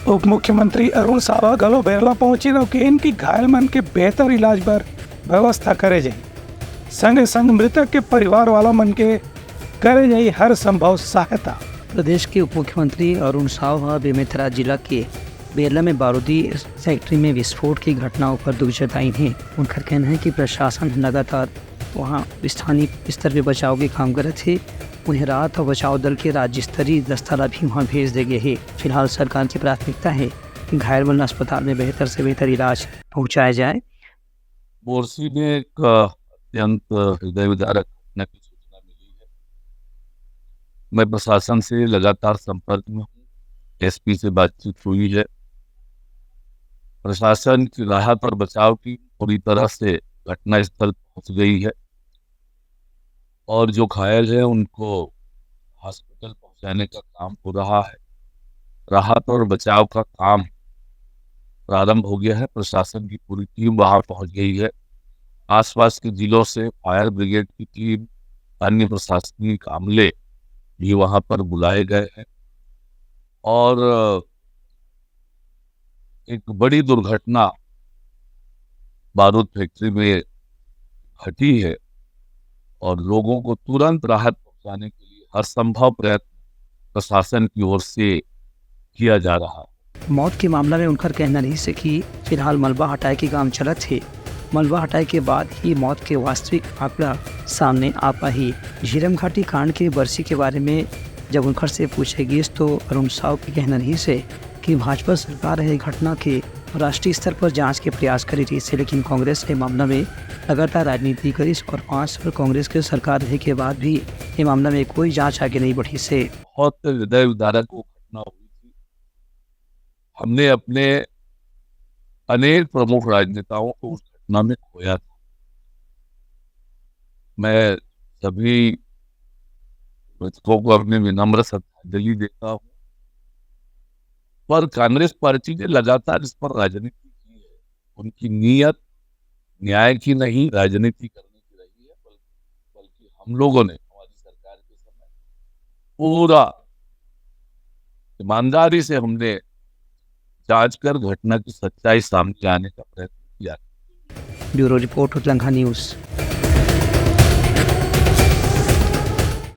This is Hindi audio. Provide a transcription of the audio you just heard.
उप मुख्यमंत्री अरुण सावा गलो बेरला पहुंची तो कि इनकी घायल मन के बेहतर इलाज पर व्यवस्था करे जाए। संग संग मृतक के परिवार वाला मन के करे जाए हर संभव सहायता। प्रदेश के उप मुख्यमंत्री अरुण सावा बेमेतरा जिला के बेरला में बारूदी फैक्ट्री में विस्फोट की घटनाओं पर दुख जताई हैं। उनका कहना है कि प्रशासन लगातार वहां स्थानीय स्तर पर बचाव के काम कर रहे थे। उन्हें राहत और बचाव दल के राज्य स्तरीय दस्ताना भी वहाँ भेज दिए गए है। फिलहाल सरकार की प्राथमिकता है कि घायल मल्ल अस्पताल में बेहतर से बेहतर इलाज पहुँचाया जाए। बोरसी में एक अत्यंत हृदय विदारक घटना की सूचना मिली है। मैं प्रशासन से लगातार संपर्क में हूँ, एसपी से बातचीत हुई है। प्रशासन की राहत और बचाव की पूरी तरह से घटना स्थल पहुंच गई है और जो घायल है उनको हॉस्पिटल पहुंचाने का काम हो रहा है। राहत और बचाव का काम प्रारंभ हो गया है। प्रशासन की पूरी टीम वहां पहुंच गई है। आसपास के जिलों से फायर ब्रिगेड की टीम, अन्य प्रशासनिक अमले भी वहां पर बुलाए गए हैं और एक बड़ी दुर्घटना बारूद फैक्ट्री में घटी है और लोगों को तुरंत राहत पहुंचाने के लिए हर संभव प्रयत्न प्रशासन की ओर से किया जा रहा है। मौत के मामला में उनका कहना नहीं से कि फिलहाल मलबा हटाए के काम चला थे। मलबा हटाए के बाद ही मौत के वास्तविक आंकड़ा सामने आ पाई। झीरम घाटी कांड के बरसी के बारे में जब उनकर से पूछे गए तो अरुण साव के कहना नहीं से कि भाजपा सरकार है घटना के राष्ट्रीय स्तर पर जांच के प्रयास करी रही है, लेकिन कांग्रेस के मामला में लगातार राजनीति करी और 5 साल कांग्रेस के सरकार रहे के बाद भी ये मामला में कोई जांच आगे नहीं बढ़ी से। बहुत हृदय विदारक वो घटना हुई थी। हमने अपने अनेक प्रमुख राजनेताओं को उस घटना में खोया था। मैं सभी मृतकों को अपनी विनम्र श्रद्धांजलि देता हूँ, पर कांग्रेस पार्टी ने लगातार इस पर राजनीति की है। उनकी नीयत न्याय की नहीं, राजनीति करने की रही है। बल्कि हम लोगों ने हमारी सरकार के समय पूरा ईमानदारी से हमने जांच कर घटना की सच्चाई सामने आने का प्रयत्न किया। ब्यूरो रिपोर्ट उतलंघा न्यूज़।